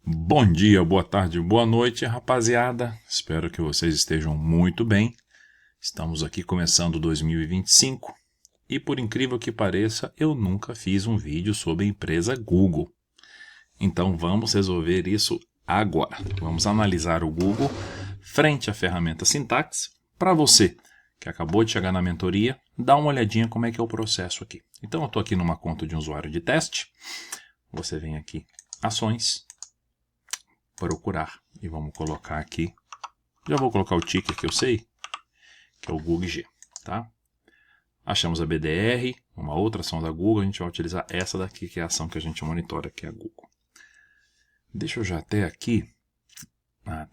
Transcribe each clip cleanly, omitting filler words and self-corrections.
Bom dia, boa tarde, boa noite, rapaziada. Espero que vocês estejam muito bem. Estamos aqui começando 2025 e, por incrível que pareça, eu nunca fiz um vídeo sobre a empresa Google. Então vamos resolver isso agora. Vamos analisar o Google frente à ferramenta Syntax. Para você que acabou de chegar na mentoria, dá uma olhadinha como é que é o processo aqui. Então eu estou aqui numa conta de usuário de teste. Você vem aqui, ações, procurar, e vamos colocar aqui, já vou colocar o ticker que eu sei, que é o Google G, tá? Achamos a BDR, uma outra ação da Google, a gente vai utilizar essa daqui, que é a ação que a gente monitora, que é a Google. Deixa eu já até aqui, tá,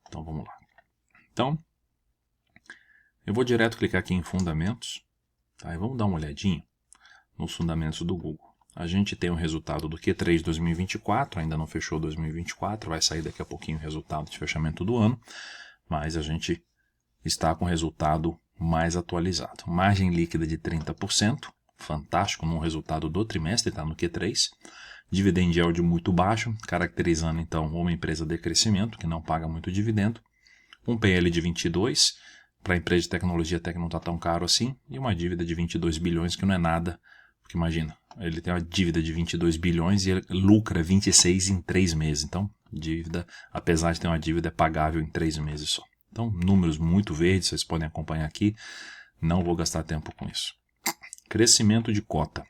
então vamos lá. Então, eu vou direto clicar aqui em fundamentos, tá? E vamos dar uma olhadinha nos fundamentos do Google. A gente tem o resultado do Q3 2024, ainda não fechou 2024, vai sair daqui a pouquinho o resultado de fechamento do ano, mas a gente está com o resultado mais atualizado. Margem líquida de 30%, fantástico no resultado do trimestre, está no Q3. Dividend yield muito baixo, caracterizando então uma empresa de crescimento, que não paga muito dividendo. Um PL de 22, para a empresa de tecnologia até que não está tão caro assim, e uma dívida de 22 bilhões, que não é nada, porque imagina, ele tem uma dívida de 22 bilhões e ele lucra 26 em 3 meses. Então, dívida, apesar de ter uma dívida, é pagável em 3 meses só. Então, números muito verdes, vocês podem acompanhar aqui. Não vou gastar tempo com isso. Crescimento de cota.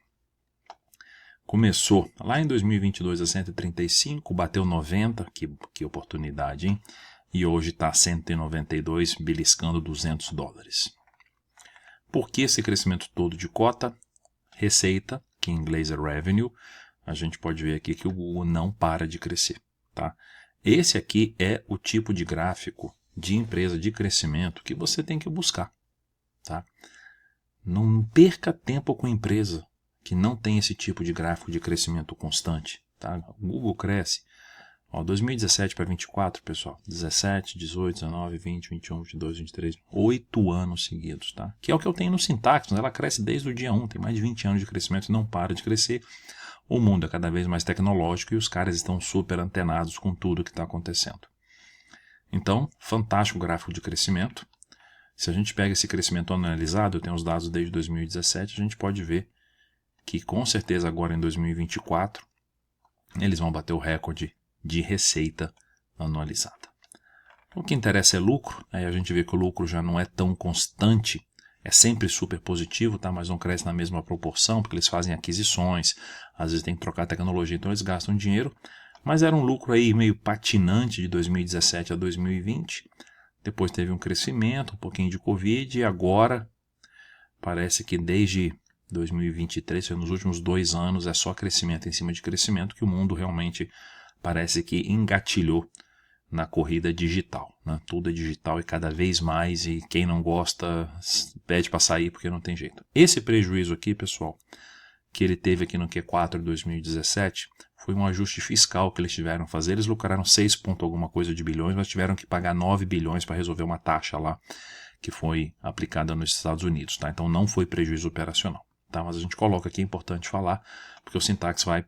Começou lá em 2022 a 135, bateu 90, que oportunidade, hein? E hoje está 192, beliscando $200. Por que esse crescimento todo de cota? Receita, que em inglês é revenue. A gente pode ver aqui que o Google não para de crescer, tá? Esse aqui é o tipo de gráfico de empresa de crescimento que você tem que buscar, tá? Não perca tempo com empresa que não tem esse tipo de gráfico de crescimento constante, tá? O Google cresce, 2017 para 24, pessoal, 17, 18, 19, 20, 21, 22, 23, 8 anos seguidos, tá? Que é o que eu tenho no Syntax, ela cresce desde o dia 1, tem mais de 20 anos de crescimento e não para de crescer. O mundo é cada vez mais tecnológico e os caras estão super antenados com tudo que está acontecendo. Então, fantástico gráfico de crescimento. Se a gente pega esse crescimento analisado, eu tenho os dados desde 2017, a gente pode ver que com certeza agora em 2024 eles vão bater o recorde de receita anualizada. O que interessa é lucro, aí a gente vê que o lucro já não é tão constante, é sempre super positivo, tá? Mas não cresce na mesma proporção, porque eles fazem aquisições, às vezes tem que trocar tecnologia, então eles gastam dinheiro. Mas era um lucro aí meio patinante de 2017 a 2020. Depois teve um crescimento, um pouquinho de Covid. E agora parece que desde 2023, nos últimos 2 anos, é só crescimento em cima de crescimento, que o mundo realmente parece que engatilhou na corrida digital, né? Tudo é digital e cada vez mais. E quem não gosta pede para sair porque não tem jeito. Esse prejuízo aqui, pessoal, que ele teve aqui no Q4 de 2017, foi um ajuste fiscal que eles tiveram que fazer. Eles lucraram 6 ponto alguma coisa de bilhões, mas tiveram que pagar 9 bilhões para resolver uma taxa lá que foi aplicada nos Estados Unidos, tá? Então não foi prejuízo operacional, tá? Mas a gente coloca aqui, é importante falar, porque o Syntax vai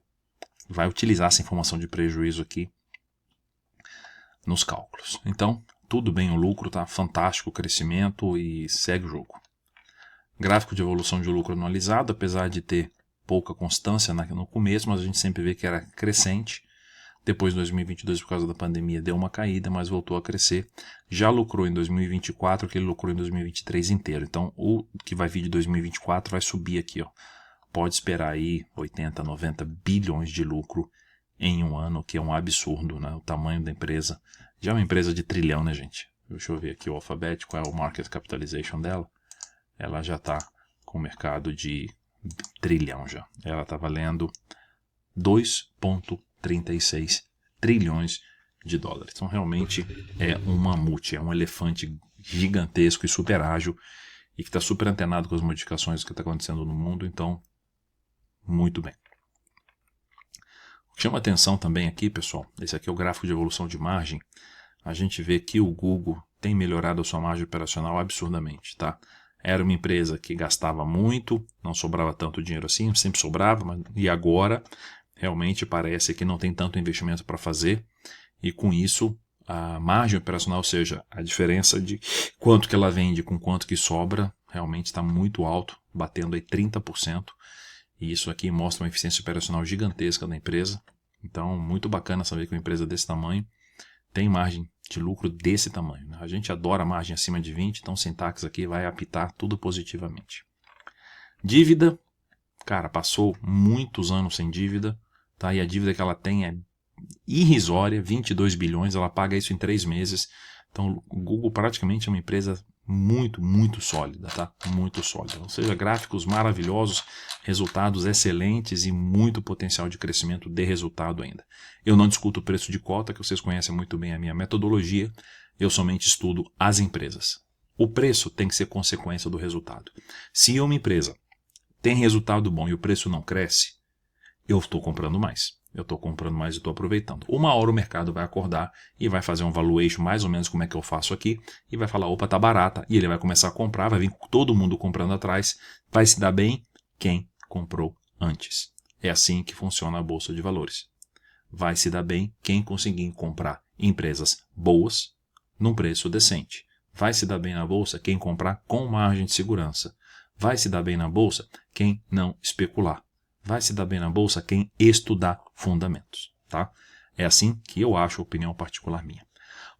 utilizar essa informação de prejuízo aqui nos cálculos. Então, tudo bem o lucro, tá? Fantástico o crescimento e segue o jogo. Gráfico de evolução de lucro anualizado, apesar de ter pouca constância no começo, mas a gente sempre vê que era crescente. Depois de 2022, por causa da pandemia, deu uma caída, mas voltou a crescer. Já lucrou em 2024, que ele lucrou em 2023 inteiro. Então, o que vai vir de 2024 vai subir aqui, ó. Pode esperar aí 80, 90 bilhões de lucro em um ano, que é um absurdo, né? O tamanho da empresa. Já é uma empresa de trilhão, né, gente? Deixa eu ver aqui o Alphabet, qual é o market capitalization dela. Ela já está com o mercado de trilhão já. Ela está valendo 2,36 trilhões de dólares. Então realmente é um mamute, é um elefante gigantesco e super ágil e que está super antenado com as modificações que está acontecendo no mundo. Então, muito bem. O que chama atenção também aqui, pessoal, esse aqui é o gráfico de evolução de margem. A gente vê que o Google tem melhorado a sua margem operacional absurdamente, tá? Era uma empresa que gastava muito, não sobrava tanto dinheiro assim, sempre sobrava, e agora realmente parece que não tem tanto investimento para fazer, e com isso a margem operacional, ou seja, a diferença de quanto que ela vende com quanto que sobra, realmente está muito alto, batendo aí 30%, e isso aqui mostra uma eficiência operacional gigantesca da empresa. Então, muito bacana saber que uma empresa desse tamanho tem margem de lucro desse tamanho, né? A gente adora margem acima de 20, então Syntax aqui vai apitar tudo positivamente. Dívida, cara, passou muitos anos sem dívida, tá? E a dívida que ela tem é irrisória, 22 bilhões, ela paga isso em 3 meses. Então o Google praticamente é uma empresa muito sólida, tá? Muito sólida. Ou seja, gráficos maravilhosos, resultados excelentes e muito potencial de crescimento de resultado ainda. Eu não discuto o preço de cota, que vocês conhecem muito bem a minha metodologia, eu somente estudo as empresas. O preço tem que ser consequência do resultado. Se uma empresa tem resultado bom e o preço não cresce, eu estou comprando mais. Eu estou comprando mais e estou aproveitando. Uma hora o mercado vai acordar e vai fazer um valuation mais ou menos como é que eu faço aqui e vai falar, opa, tá barata. E ele vai começar a comprar, vai vir todo mundo comprando atrás. Vai se dar bem quem comprou antes. É assim que funciona a Bolsa de Valores. Vai se dar bem quem conseguir comprar empresas boas num preço decente. Vai se dar bem na Bolsa quem comprar com margem de segurança. Vai se dar bem na Bolsa quem não especular. Vai se dar bem na Bolsa quem estudar fundamentos, tá? É assim que eu acho, opinião particular minha.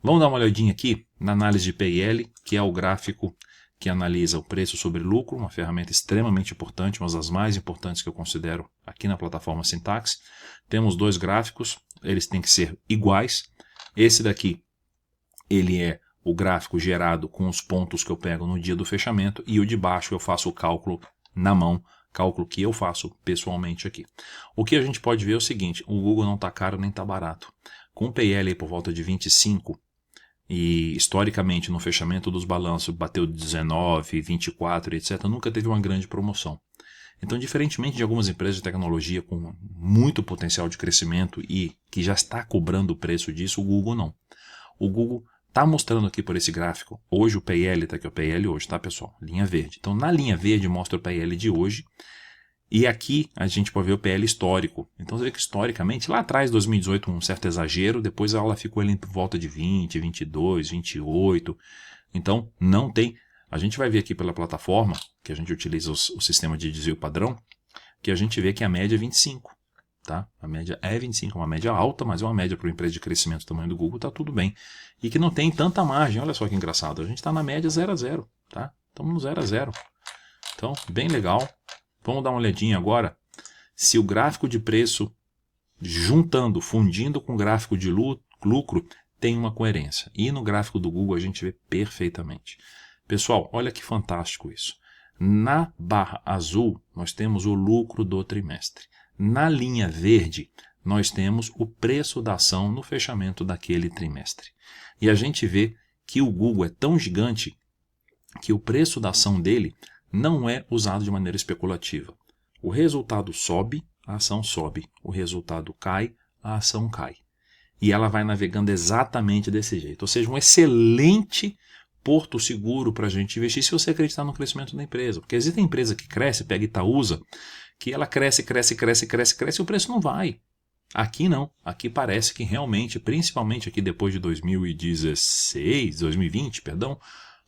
Vamos dar uma olhadinha aqui na análise de P&L, que é o gráfico que analisa o preço sobre lucro, uma ferramenta extremamente importante, uma das mais importantes que eu considero aqui na plataforma Syntax. Temos 2 gráficos, eles têm que ser iguais. Esse daqui, ele é o gráfico gerado com os pontos que eu pego no dia do fechamento, e o de baixo eu faço o cálculo na mão, cálculo que eu faço pessoalmente aqui. O que a gente pode ver é o seguinte, o Google não está caro nem está barato. Com o PL por volta de 25, e historicamente no fechamento dos balanços bateu 19, 24, etc., nunca teve uma grande promoção. Então, diferentemente de algumas empresas de tecnologia com muito potencial de crescimento e que já está cobrando o preço disso, o Google não. O Google está mostrando aqui por esse gráfico, hoje o PL, tá aqui o PL hoje, tá pessoal? Linha verde. Então na linha verde mostra o PL de hoje, e aqui a gente pode ver o PL histórico. Então você vê que historicamente, lá atrás, 2018, um certo exagero, depois ela ficou ali por volta de 20, 22, 28, então não tem, a gente vai ver aqui pela plataforma, que a gente utiliza o sistema de desvio padrão, que a gente vê que a média é 25. Tá? A média é 25, uma média alta, mas é uma média para uma empresa de crescimento do tamanho do Google, está tudo bem. E que não tem tanta margem, olha só que engraçado, a gente está na média 0 a 0, tá? Estamos no 0 a 0. Então, bem legal. Vamos dar uma olhadinha agora se o gráfico de preço, juntando, fundindo com o gráfico de lucro, tem uma coerência. E no gráfico do Google a gente vê perfeitamente. Pessoal, olha que fantástico isso. Na barra azul, nós temos o lucro do trimestre. Na linha verde, nós temos o preço da ação no fechamento daquele trimestre. E a gente vê que o Google é tão gigante que o preço da ação dele não é usado de maneira especulativa. O resultado sobe, a ação sobe. O resultado cai, a ação cai. E ela vai navegando exatamente desse jeito. Ou seja, um excelente porto seguro para a gente investir se você acreditar no crescimento da empresa. Porque existe empresa que cresce, pega Itaúsa, que ela cresce e o preço não vai. Aqui não. Aqui parece que realmente, principalmente aqui depois de 2020,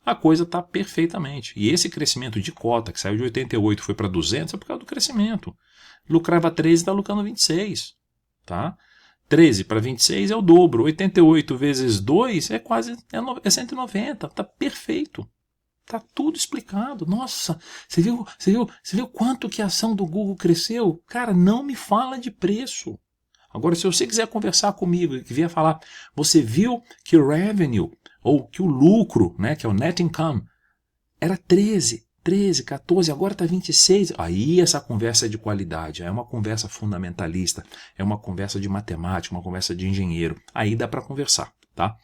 a coisa está perfeitamente. E esse crescimento de cota, que saiu de 88 e foi para 200, é por causa do crescimento. Lucrava 13 e está lucrando 26. Tá? 13 para 26 é o dobro. 88 vezes 2 é quase 190. Está perfeito. Tá tudo explicado. Nossa, você viu quanto que a ação do Google cresceu? Cara, não me fala de preço. Agora, se você quiser conversar comigo e vier falar, você viu que o revenue, ou que o lucro, né, que é o net income, era 13, 14, agora está 26. Aí essa conversa é de qualidade, é uma conversa fundamentalista, é uma conversa de matemática, uma conversa de engenheiro. Aí dá para conversar, tá?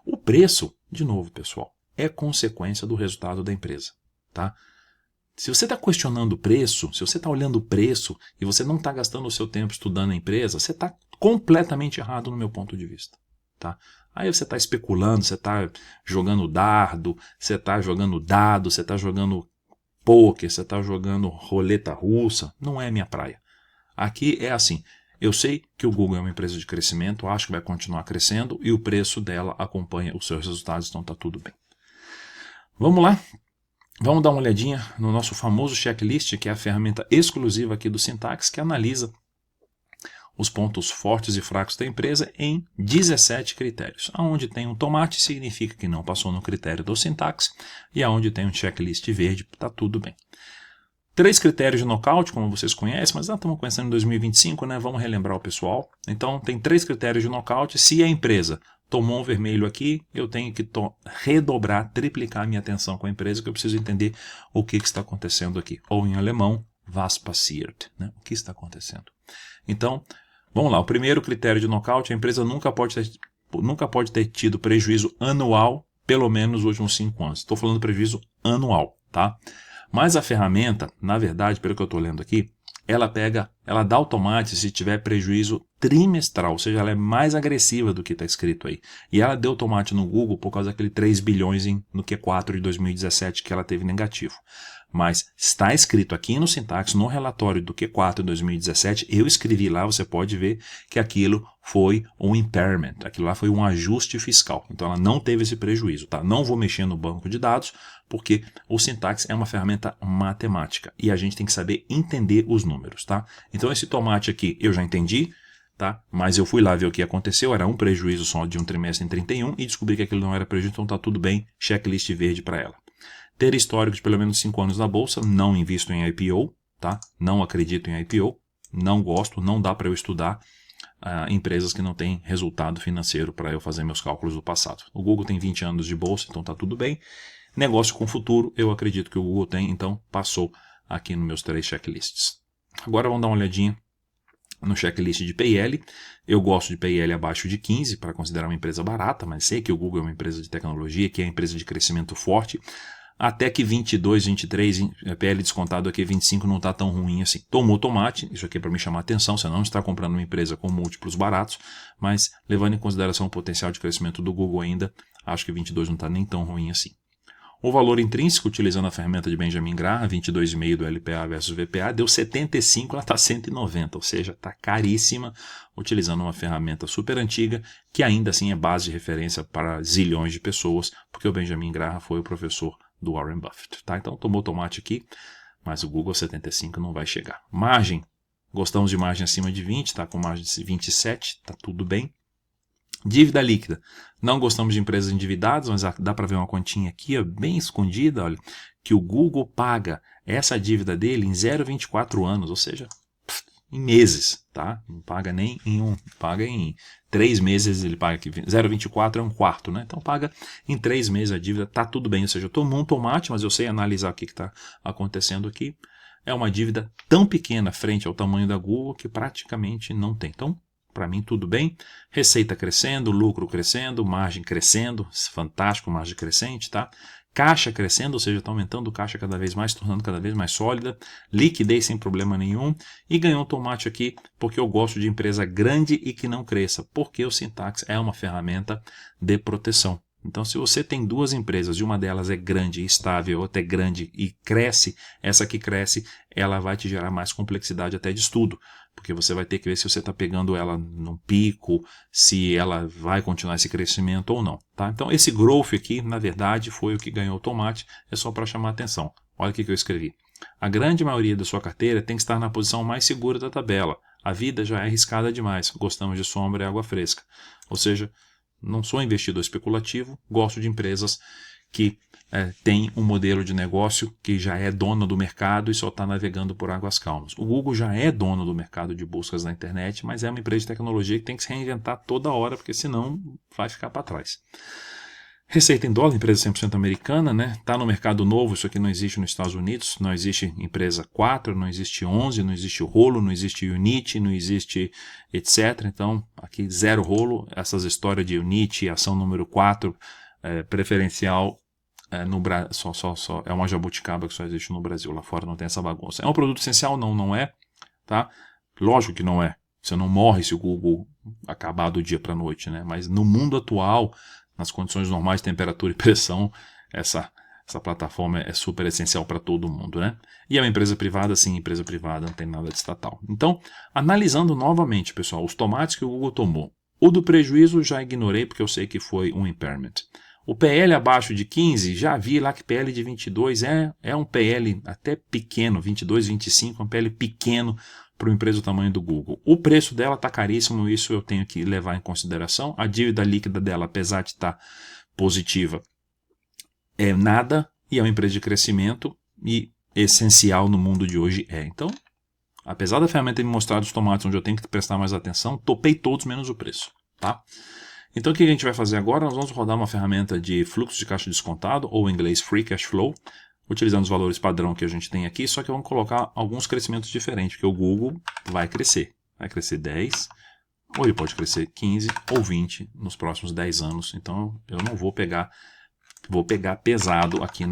O preço, de novo, pessoal, é consequência do resultado da empresa, tá? Se você está questionando o preço, se você está olhando o preço e você não está gastando o seu tempo estudando a empresa, você está completamente errado no meu ponto de vista, tá? Aí você está especulando, você está jogando dardo, você está jogando dado, você está jogando pôquer, você está jogando roleta russa. Não é minha praia. Aqui é assim, Eu sei que o Google é uma empresa de crescimento, acho que vai continuar crescendo e o preço dela acompanha os seus resultados, então está tudo bem. Vamos lá? Vamos dar uma olhadinha no nosso famoso checklist, que é a ferramenta exclusiva aqui do Syntax, que analisa os pontos fortes e fracos da empresa em 17 critérios. Aonde tem um tomate significa que não passou no critério do Syntax, e aonde tem um checklist verde está tudo bem. 3 critérios de nocaute, como vocês conhecem, mas já estamos começando em 2025, né? Vamos relembrar o pessoal. Então, tem 3 critérios de nocaute. Se a empresa tomou um vermelho aqui, eu tenho que redobrar, triplicar a minha atenção com a empresa, que eu preciso entender o que está acontecendo aqui. Ou em alemão, was passiert, né? O que está acontecendo. Então, vamos lá. O primeiro critério de nocaute, a empresa nunca pode ter tido prejuízo anual, pelo menos nos últimos 5 anos. Estou falando prejuízo anual, tá? Mas a ferramenta, na verdade, pelo que eu estou lendo aqui, ela dá o tomate se tiver prejuízo trimestral, ou seja, ela é mais agressiva do que está escrito aí. E ela deu tomate no Google por causa daquele 3 bilhões no Q4 de 2017 que ela teve negativo. Mas está escrito aqui no Syntax, no relatório do Q4 de 2017, eu escrevi lá, você pode ver que aquilo foi um impairment, aquilo lá foi um ajuste fiscal. Então ela não teve esse prejuízo, tá? Não vou mexer no banco de dados, porque o Syntax é uma ferramenta matemática e a gente tem que saber entender os números, tá? Então esse tomate aqui eu já entendi, tá? Mas eu fui lá ver o que aconteceu, era um prejuízo só de um trimestre em 31 e descobri que aquilo não era prejuízo, então tá tudo bem, checklist verde para ela. Ter histórico de pelo menos 5 anos na bolsa, não invisto em IPO, tá? Não acredito em IPO, não gosto, não dá para eu estudar empresas que não têm resultado financeiro para eu fazer meus cálculos do passado. O Google tem 20 anos de bolsa, então tá tudo bem. Negócio com futuro, eu acredito que o Google tem, então passou aqui nos meus 3 checklists. Agora vamos dar uma olhadinha no checklist de PL. Eu gosto de PL abaixo de 15 para considerar uma empresa barata, mas sei que o Google é uma empresa de tecnologia, que é uma empresa de crescimento forte. Até que 22, 23, PL descontado aqui 25 não está tão ruim assim. Tomou tomate, isso aqui é para me chamar a atenção, você não está comprando uma empresa com múltiplos baratos, mas levando em consideração o potencial de crescimento do Google ainda, acho que 22 não está nem tão ruim assim. O valor intrínseco, utilizando a ferramenta de Benjamin Graham, 22,5 do LPA versus VPA, deu 75, ela está 190, ou seja, está caríssima, utilizando uma ferramenta super antiga, que ainda assim é base de referência para zilhões de pessoas, porque o Benjamin Graham foi o professor do Warren Buffett. Tá? Então tomou tomate aqui, mas o Google 75 não vai chegar. Margem, gostamos de margem acima de 20, está com margem de 27, está tudo bem. Dívida líquida, não gostamos de empresas endividadas, mas dá para ver uma continha aqui, ó, bem escondida, olha, que o Google paga essa dívida dele em 0,24 anos, ou seja, em meses, tá? Não paga nem em paga em 3 meses, ele paga aqui, 0,24 é um quarto, né? Então paga em 3 meses a dívida, tá tudo bem, ou seja, eu tomo um tomate, mas eu sei analisar o que está acontecendo aqui. É uma dívida tão pequena frente ao tamanho da Google que praticamente não tem. Então, para mim, tudo bem. Receita crescendo, lucro crescendo, margem crescendo, fantástico, margem crescente, tá? Caixa crescendo, ou seja, está aumentando o caixa cada vez mais, tornando cada vez mais sólida, liquidez sem problema nenhum, e ganhou um tomate aqui porque eu gosto de empresa grande e que não cresça, porque o Syntax é uma ferramenta de proteção. Então, se você tem 2 empresas e uma delas é grande e estável, outra é grande e cresce, essa que cresce, ela vai te gerar mais complexidade até de estudo, porque você vai ter que ver se você está pegando ela num pico, se ela vai continuar esse crescimento ou não. Tá? Então, esse growth aqui, na verdade, foi o que ganhou o tomate, é só para chamar a atenção. Olha o que eu escrevi. A grande maioria da sua carteira tem que estar na posição mais segura da tabela. A vida já é arriscada demais, gostamos de sombra e água fresca. Ou seja, não sou investidor especulativo, gosto de empresas que têm um modelo de negócio que já é dona do mercado e só está navegando por águas calmas. O Google já é dono do mercado de buscas na internet, mas é uma empresa de tecnologia que tem que se reinventar toda hora, porque senão vai ficar para trás. Receita em dólar, empresa 100% americana, né? Está no mercado novo, isso aqui não existe nos Estados Unidos, não existe empresa 4, não existe 11, não existe rolo, não existe unit, não existe etc. Então, aqui zero rolo, essas histórias de unit, ação número 4, preferencial, no só é uma jabuticaba que só existe no Brasil, lá fora não tem essa bagunça. É um produto essencial? Não, não é, tá? Lógico que não é. Você não morre se o Google acabar do dia para a noite, né? Mas no mundo atual, nas condições normais de temperatura e pressão, essa Essa plataforma é super essencial para todo mundo, né? E é uma empresa privada, sim, empresa privada, não tem nada de estatal. Então, analisando novamente, pessoal, os tomates que o Google tomou. O do prejuízo já ignorei, porque eu sei que foi um impairment. O PL abaixo de 15, já vi lá que PL de 22 é um PL até pequeno, 22, 25, é um PL pequeno para uma empresa do tamanho do Google. O preço dela está caríssimo, isso eu tenho que levar em consideração. A dívida líquida dela, apesar de estar positiva, é nada, e é uma empresa de crescimento e essencial no mundo de hoje é. Então, apesar da ferramenta ter me mostrado os tomates onde eu tenho que prestar mais atenção, topei todos menos o preço, tá? Então o que a gente vai fazer agora? Nós vamos rodar uma ferramenta de fluxo de caixa descontado, ou em inglês Free Cash Flow, utilizando os valores padrão que a gente tem aqui, só que vamos colocar alguns crescimentos diferentes, porque o Google vai crescer 10, ou ele pode crescer 15 ou 20 nos próximos 10 anos, então eu não vou pegar pesado aqui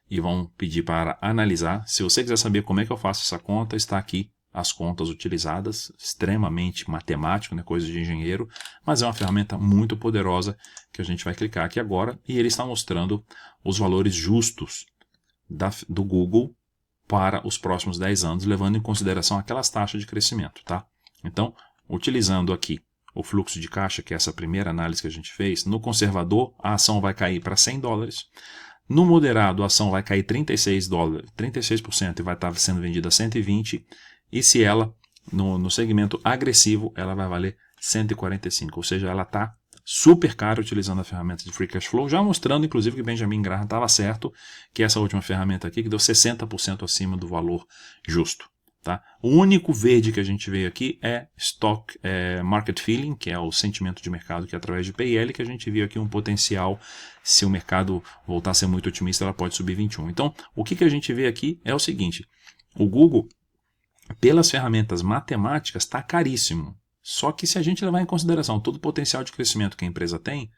e vão pedir para analisar. Se você quiser saber como é que eu faço essa conta, está aqui as contas utilizadas, extremamente matemático, né, coisa de engenheiro, mas é uma ferramenta muito poderosa que a gente vai clicar aqui agora e ele está mostrando os valores justos do Google para os próximos 10 anos, levando em consideração aquelas taxas de crescimento, tá? Então, utilizando aqui o fluxo de caixa, que é essa primeira análise que a gente fez, no conservador a ação vai cair para $100, no moderado a ação vai cair $36, 36% e vai estar sendo vendida a 120, e se ela, no segmento agressivo, ela vai valer 145, ou seja, ela está super cara utilizando a ferramenta de Free Cash Flow, já mostrando inclusive que Benjamin Graham estava certo, que essa última ferramenta aqui que deu 60% acima do valor justo. Tá? O único verde que a gente vê aqui é Market Feeling, que é o sentimento de mercado, que é através de PL, que a gente viu aqui um potencial, se o mercado voltar a ser muito otimista, ela pode subir 21. Então, o que a gente vê aqui é o seguinte, o Google, pelas ferramentas matemáticas, está caríssimo. Só que se a gente levar em consideração todo o potencial de crescimento que a empresa tem,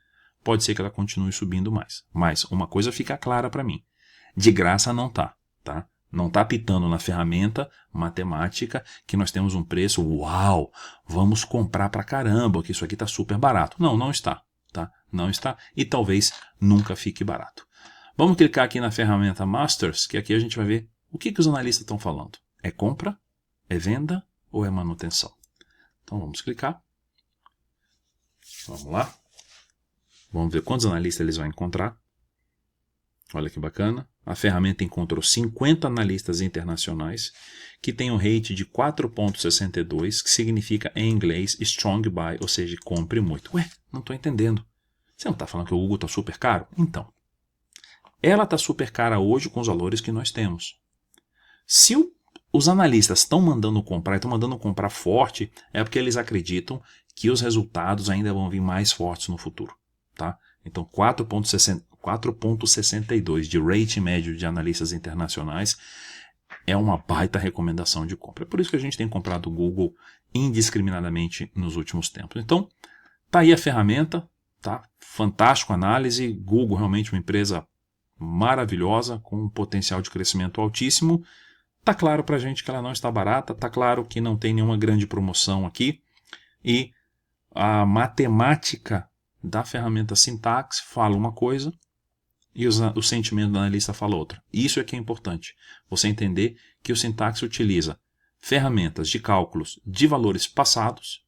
pode ser que ela continue subindo mais. Mas uma coisa fica clara para mim, de graça não está, tá? Não está pitando na ferramenta matemática que nós temos um preço, uau, vamos comprar para caramba, que isso aqui está super barato. Não, não está, tá? Não está e talvez nunca fique barato. Vamos clicar aqui na ferramenta Masters, que aqui a gente vai ver o que os analistas estão falando. É compra, é venda ou é manutenção? Então vamos clicar. Vamos lá. Vamos ver quantos analistas eles vão encontrar. Olha que bacana. A ferramenta encontrou 50 analistas internacionais que tem um rate de 4.62, que significa em inglês strong buy, ou seja, compre muito. Ué, não estou entendendo. Você não está falando que o Google está super caro? Então, ela está super cara hoje com os valores que nós temos. Se os analistas estão mandando comprar e estão mandando comprar forte, é porque eles acreditam que os resultados ainda vão vir mais fortes no futuro. Tá? Então, 4.62 de rate médio de analistas internacionais é uma baita recomendação de compra. É por isso que a gente tem comprado o Google indiscriminadamente nos últimos tempos. Então, tá aí a ferramenta, tá? Fantástico análise. Google realmente uma empresa maravilhosa, com um potencial de crescimento altíssimo. Tá claro para a gente que ela não está barata, tá claro que não tem nenhuma grande promoção aqui. E a matemática da ferramenta Syntax fala uma coisa e o sentimento do analista fala outra. Isso é que é importante. Você entender que o Syntax utiliza ferramentas de cálculos de valores passados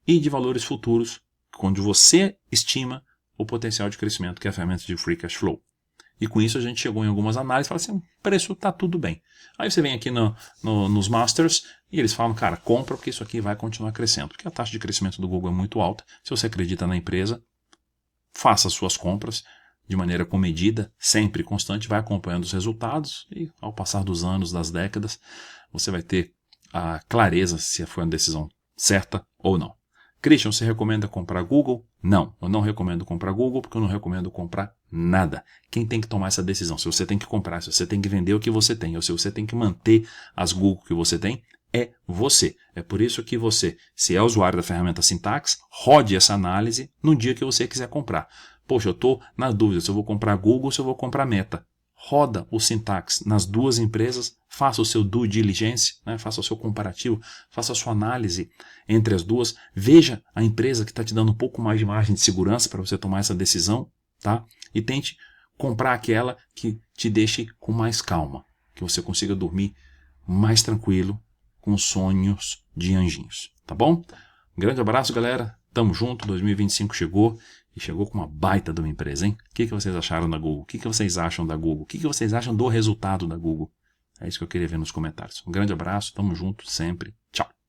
e de valores futuros, onde você estima o potencial de crescimento, que é a ferramenta de Free Cash Flow. E com isso a gente chegou em algumas análises e fala assim, o preço está tudo bem. Aí você vem aqui nos Masters e eles falam, cara, compra porque isso aqui vai continuar crescendo. Porque a taxa de crescimento do Google é muito alta. Se você acredita na empresa, faça as suas compras de maneira comedida, sempre constante, vai acompanhando os resultados e ao passar dos anos, das décadas, você vai ter a clareza se foi uma decisão certa ou não. Christian, você recomenda comprar Google? Não, eu não recomendo comprar Google porque eu não recomendo comprar nada. Quem tem que tomar essa decisão? Se você tem que comprar, se você tem que vender o que você tem, ou se você tem que manter as Google que você tem, é você. É por isso que você, se é usuário da ferramenta Syntax, rode essa análise no dia que você quiser comprar. Poxa, eu estou na dúvida se eu vou comprar Google ou se eu vou comprar Meta. Roda o Syntax nas duas empresas, faça o seu due diligence, né? Faça o seu comparativo, faça a sua análise entre as duas, veja a empresa que está te dando um pouco mais de margem de segurança para você tomar essa decisão, tá? E tente comprar aquela que te deixe com mais calma, que você consiga dormir mais tranquilo, com sonhos de anjinhos, tá bom? Um grande abraço, galera. Tamo junto, 2025 chegou e chegou com uma baita de uma empresa, hein? O que vocês acharam da Google? O que vocês acham da Google? O que vocês acham do resultado da Google? É isso que eu queria ver nos comentários. Um grande abraço, tamo junto sempre. Tchau.